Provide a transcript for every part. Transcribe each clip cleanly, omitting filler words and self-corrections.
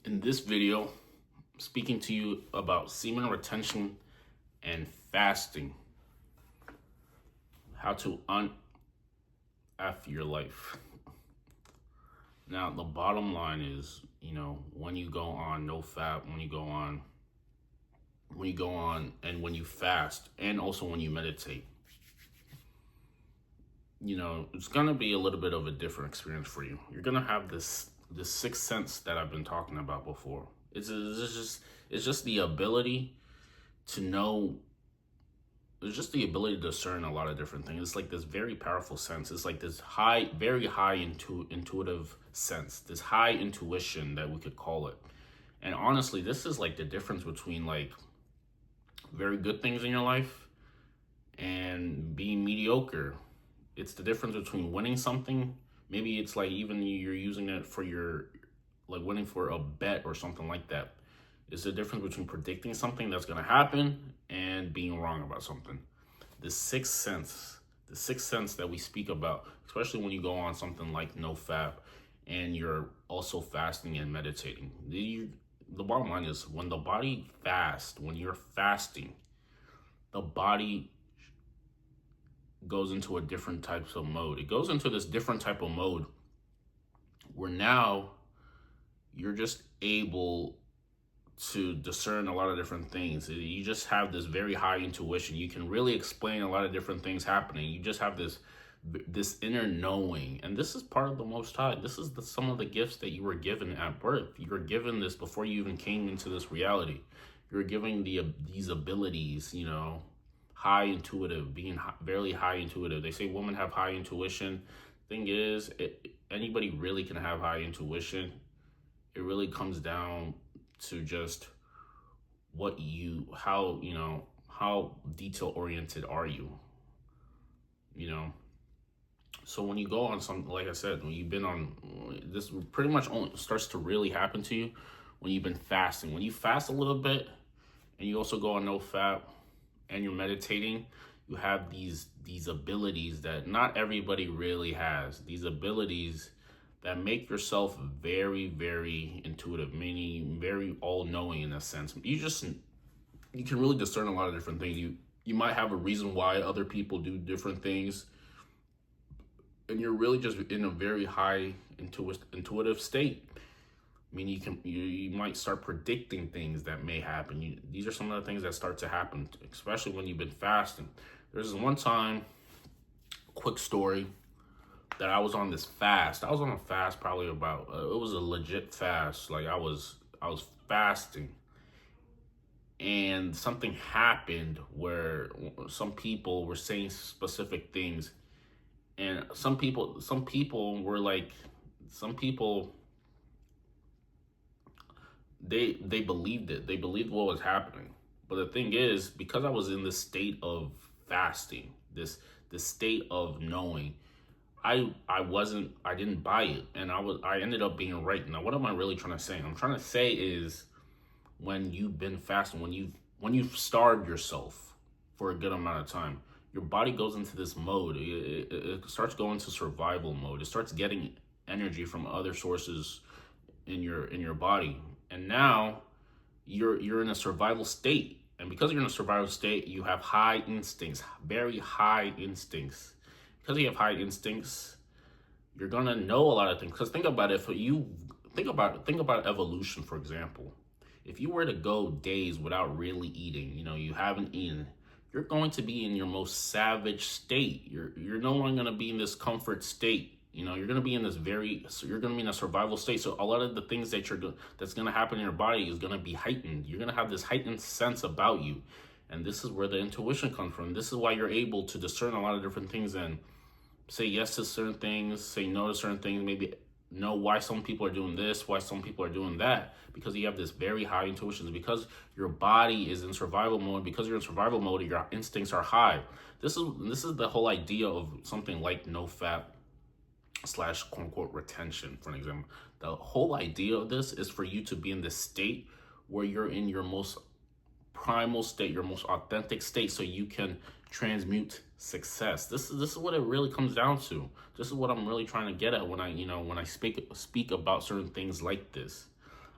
In this video, I'm speaking to you about semen retention and fasting. How to un-F your life. Now, the bottom line is, when you go on no fap, when you go on, and when you fast, and also when you meditate, it's gonna be a little bit of a different experience for you. You're gonna have this sixth sense that I've been talking about before. It's just the ability to know. It's just the ability to discern a lot of different things. It's like this very powerful sense. It's like this very high intuitive sense, this high intuition that we could call it. And honestly, this is like the difference between like very good things in your life and being mediocre. It's the difference between winning something. Maybe it's like even you're using it for your, like winning for a bet or something like that. It's the difference between predicting something that's going to happen and being wrong about something. The sixth sense that we speak about, especially when you go on something like no fap and you're also fasting and meditating. The bottom line is when the body fasts, when you're fasting, the body goes into a different types of mode. It goes into this different type of mode where now you're just able to discern a lot of different things. You just have this very high intuition. You can really explain a lot of different things happening. You just have this inner knowing, and this is part of the Most High. This is some of the gifts that you were given at birth. You were given this before you even came into this reality. You were given these abilities, high intuitive, being very high intuitive. They say women have high intuition. Thing is, anybody really can have high intuition. It really comes down to just how detail oriented are you, so when you go on something, like I said, when you've been on this, pretty much only starts to really happen to you when you've been fasting. When you fast a little bit and you also go on no fap and you're meditating, you have these abilities that not everybody really has. These abilities that make yourself very, very intuitive, meaning very all-knowing in a sense. You can really discern a lot of different things. You might have a reason why other people do different things, and you're really just in a very high intuitive state. I mean, you might start predicting things that may happen. These are some of the things that start to happen, especially when you've been fasting. There's this one time, quick story, that I was on this fast. I was on a fast probably about, it was a legit fast. Like I was fasting, and something happened where some people were saying specific things, and some people were like, they believed it. They believed what was happening. But the thing is, because I was in this state of fasting, this state of knowing, I didn't buy it, and I ended up being right. Now, what am I really trying to say? I'm trying to say is when you've been fasting, when you've starved yourself for a good amount of time, your body goes into this mode. It starts going to survival mode. It starts getting energy from other sources in your body, and now you're in a survival state. And because you're in a survival state, you have high instincts, very high instincts. Because you have high instincts, you're gonna know a lot of things. Because think about it. If you think about evolution, for example. If you were to go days without really eating, you haven't eaten, you're going to be in your most savage state. You're no longer gonna be in this comfort state. You're gonna be in you're gonna be in a survival state. So a lot of the things that's gonna happen in your body is gonna be heightened. You're gonna have this heightened sense about you, and this is where the intuition comes from. This is why you're able to discern a lot of different things and say yes to certain things, say no to certain things, maybe know why some people are doing this, why some people are doing that, because you have this very high intuition. Because your body is in survival mode, because you're in survival mode, your instincts are high. This is the whole idea of something like no fap / quote unquote retention, for an example. The whole idea of this is for you to be in this state where you're in your most primal state, your most authentic state, so you can transmute success. This is what it really comes down to. This is what I'm really trying to get at when I speak about certain things like this.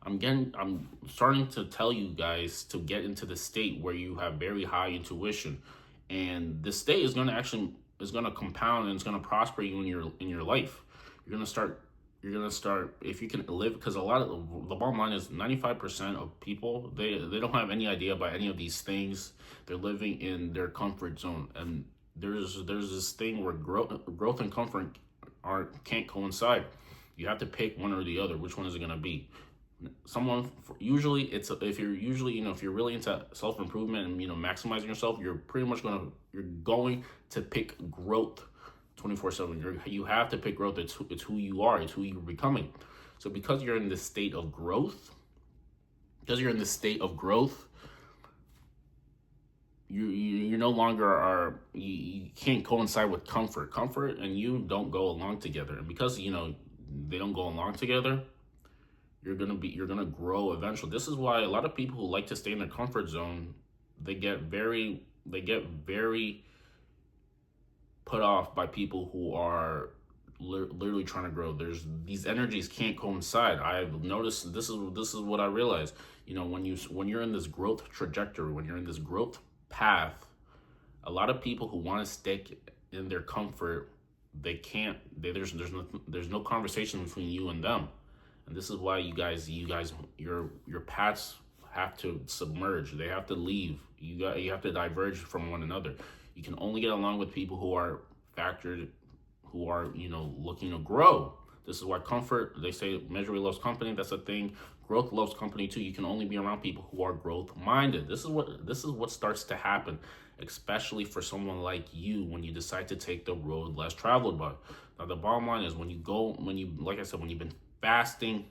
I'm starting to tell you guys to get into the state where you have very high intuition, and the state is gonna compound and it's gonna prosper you in your life. You're gonna start you're gonna start if you can live, because a lot of the bottom line is 95% of people, they don't have any idea about any of these things. They're living in their comfort zone, and there's this thing where growth and comfort can't coincide. You have to pick one or the other. Which one is it gonna be? Someone usually it's if you're usually if you're really into self-improvement and maximizing yourself, you're going to pick growth 24/7. You have to pick growth. It's who you are. It's who you're becoming. So because you're in this state of growth, you no longer are you can't coincide with comfort and you don't go along together. And because they don't go along together, you're gonna grow eventually. This is why a lot of people who like to stay in their comfort zone, they get very put off by people who are literally trying to grow. There's these energies can't coincide. I've noticed this is what I realized. When you're in this growth trajectory, when you're in this growth path, a lot of people who want to stick in their comfort, they can't. There's no conversation between you and them. And this is why you guys, your paths have to submerge. They have to leave. You have to diverge from one another. You can only get along with people who are looking to grow. This is why comfort, they say misery loves company. That's a thing. Growth loves company too. You can only be around people who are growth minded. This is what starts to happen, especially for someone like you when you decide to take the road less traveled by. Now the bottom line is when like I said, when you've been fasting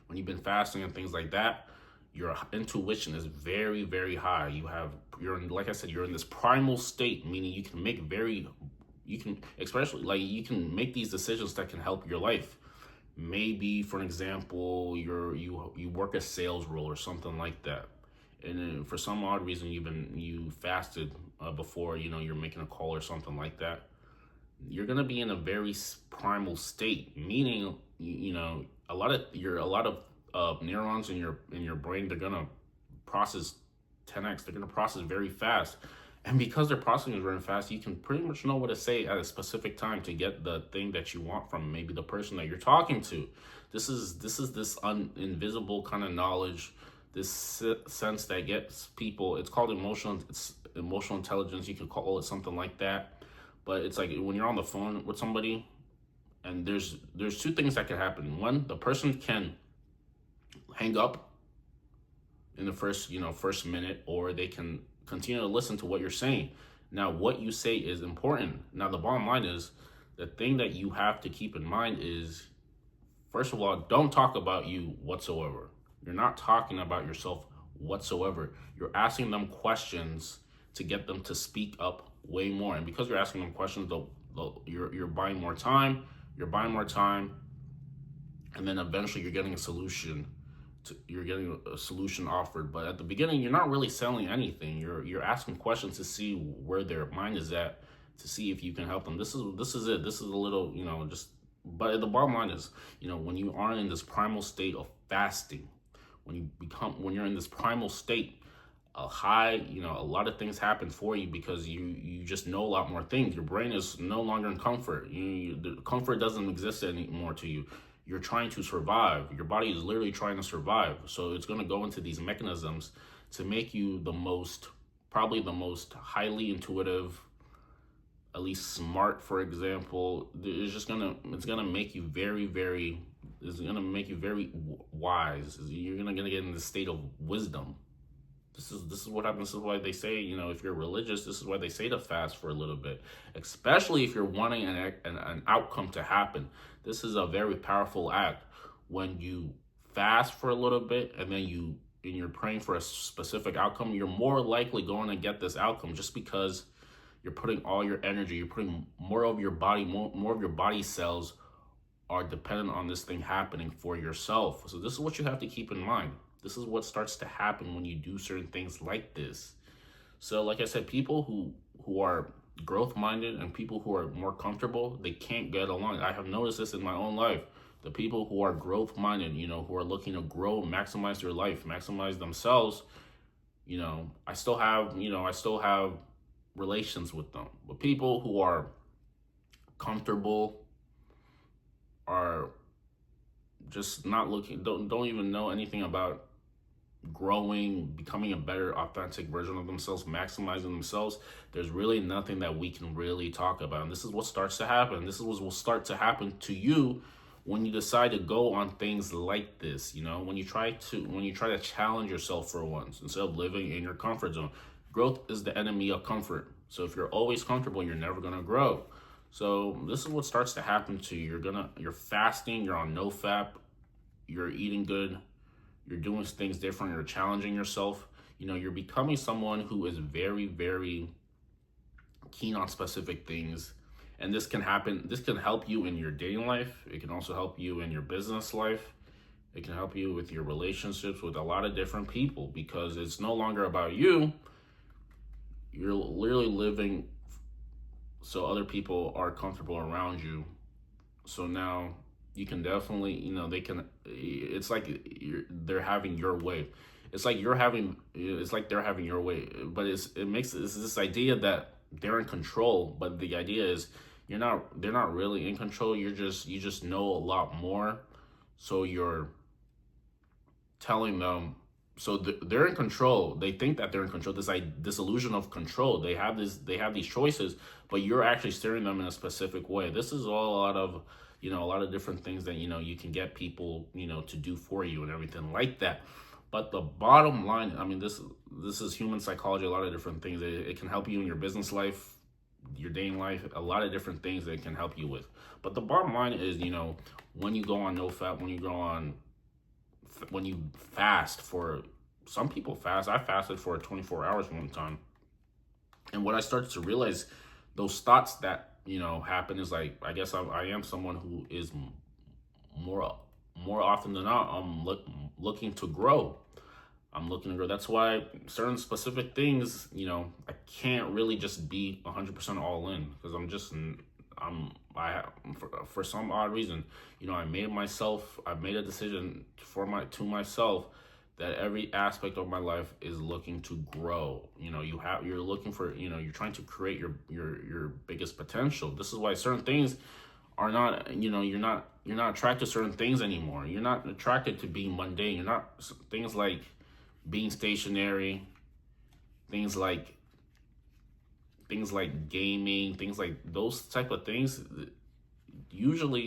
and things like that, your intuition is very, very high. Like I said, you're in this primal state, meaning you can make these decisions that can help your life. Maybe, for example, you work a sales role or something like that, and then for some odd reason you fasted before you're making a call or something like that. You're gonna be in a very primal state, meaning a lot of neurons in your brain, they're gonna process 10x. They're gonna process very fast, and because they're processing very fast, you can pretty much know what to say at a specific time to get the thing that you want from maybe the person that you're talking to. This is this invisible kind of knowledge, this sense that gets people. It's called emotional intelligence. You could call it something like that. But it's like when you're on the phone with somebody, and there's two things that can happen. One, the person can hang up in the first minute, or they can continue to listen to what you're saying. Now, what you say is important. Now, the bottom line is, the thing that you have to keep in mind is, first of all, don't talk about you whatsoever. You're not talking about yourself whatsoever. You're asking them questions to get them to speak up way more. And because you're asking them questions, you're buying more time. And then eventually you're getting a solution. You're getting a solution offered. But at the beginning, you're not really selling anything. You're asking questions to see where their mind is at, to see if you can help them. This is it. This is a little, just. But the bottom line is, when you are in this primal state of fasting, when you're in this primal state, a lot of things happen for you, because you just know a lot more things. Your brain is no longer in comfort. The comfort doesn't exist anymore to you. You're trying to survive. Your body is literally trying to survive. So it's going to go into these mechanisms to make you probably the most highly intuitive, at least smart, for example. It's going to make you very, very, it's going to make you very wise. You're going to get in the state of wisdom. This is what happens. This is why they say, if you're religious, this is why they say to fast for a little bit, especially if you're wanting an outcome to happen. This is a very powerful act. When you fast for a little bit and then you're praying for a specific outcome, you're more likely going to get this outcome, just because you're putting all your energy, you're putting more of your body cells are dependent on this thing happening for yourself. So this is what you have to keep in mind. This is what starts to happen when you do certain things like this. So like I said, people who are growth minded and people who are more comfortable, they can't get along. I have noticed this in my own life. The people who are growth minded, who are looking to grow, maximize their life, maximize themselves, I still have relations with them. But people who are comfortable, are just not looking, don't even know anything about growing, becoming a better authentic version of themselves, maximizing themselves, there's really nothing that we can really talk about. And this is what starts to happen. This is what will start to happen to you when you decide to go on things like this. When you try to challenge yourself for once instead of living in your comfort zone. Growth is the enemy of comfort. So if you're always comfortable, you're never going to grow. So this is what starts to happen to you. You're fasting, you're on no fap, you're eating good, you're doing things different, you're challenging yourself. You're becoming someone who is very, very keen on specific things. And this can help you in your dating life. It can also help you in your business life. It can help you with your relationships with a lot of different people, because it's no longer about you. You're literally living so other people are comfortable around you. So now you can definitely, it's like they're having your way. It's like they're having your way, but it's this idea that they're in control. But the idea is they're not really in control. You just know a lot more. So you're telling them, so they're in control. They think that they're in control. This illusion of control. They have these choices, but you're actually steering them in a specific way. This is all a lot of different things that you can get people to do for you and everything like that. But the bottom line, this is human psychology. A lot of different things. It can help you in your business life, your dating life, a lot of different things that it can help you with. But the bottom line is, when you go on no fap, when you fast for, some people fast. I fasted for 24 hours one time. And what I started to realize, those thoughts that, happen is like, I guess I am someone who is more often than not, I'm looking to grow. I'm looking to grow. That's why certain specific things, I can't really just be 100% all in, because for some odd reason, I made a decision to myself that every aspect of my life is looking to grow. You're looking for, you're trying to create your biggest potential. This is why certain things are not, you're not attracted to certain things anymore. You're not attracted to being mundane. You're not, things like being stationary, things like gaming, things like those type of things. Usually,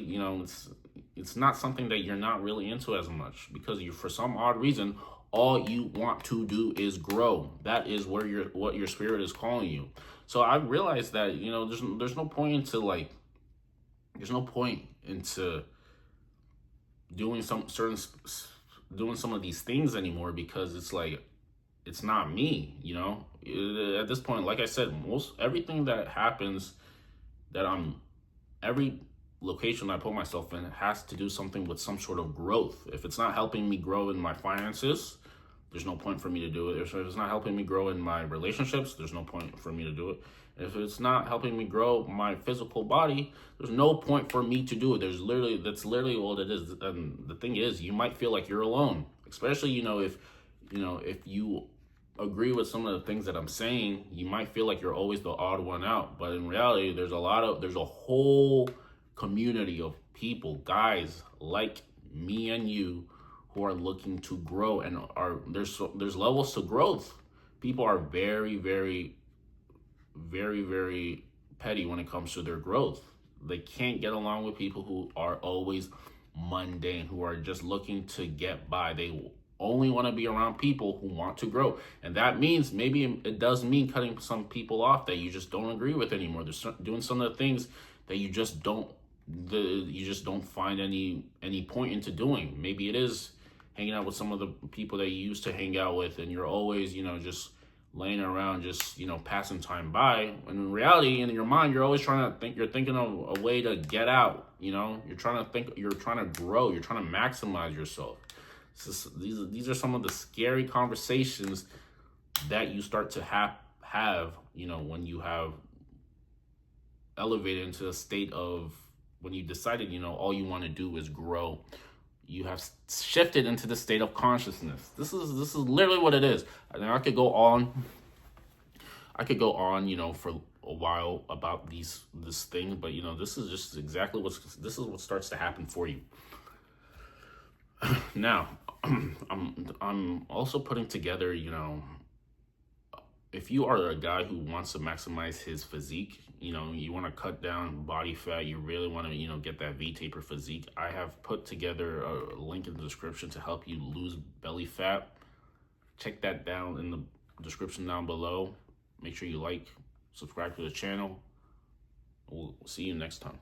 it's not something that you're not really into as much, because for some odd reason, all you want to do is grow. That is what your spirit is calling you. So I realized that, there's no point into doing some of these things anymore, because it's like, it's not me. At this point, like I said, everything that happens, every location I put myself in has to do something with some sort of growth. If it's not helping me grow in my finances, there's no point for me to do it. If it's not helping me grow in my relationships, there's no point for me to do it. If it's not helping me grow my physical body, there's no point for me to do it. That's literally all it is. And the thing is, you might feel like you're alone, especially, if you agree with some of the things that I'm saying. You might feel like you're always the odd one out, but in reality, there's a whole community of people, guys like me and you, who are looking to grow, and there's levels to growth. People are very, very, very, very petty when it comes to their growth. They can't get along with people who are always mundane, who are just looking to get by. They only want to be around people who want to grow. And that means, maybe it does mean cutting some people off that you just don't agree with anymore. They're doing some of the things that you just don't find any point into doing. Maybe it is hanging out with some of the people that you used to hang out with, and you're always, just laying around, just, passing time by. And in reality, in your mind, you're always you're thinking of a way to get out. You're trying to grow, you're trying to maximize yourself. These are some of the scary conversations that you start to have, when you have elevated into a state of when you decided, all you want to do is grow, you have shifted into the state of consciousness. This is literally what it is. And I could go on. For a while about this thing, but this is just exactly this is what starts to happen for you. Now, I'm also putting together, if you are a guy who wants to maximize his physique, you want to cut down body fat, you really want to, get that V-taper physique, I have put together a link in the description to help you lose belly fat. Check that down in the description down below. Make sure you like, subscribe to the channel. We'll see you next time.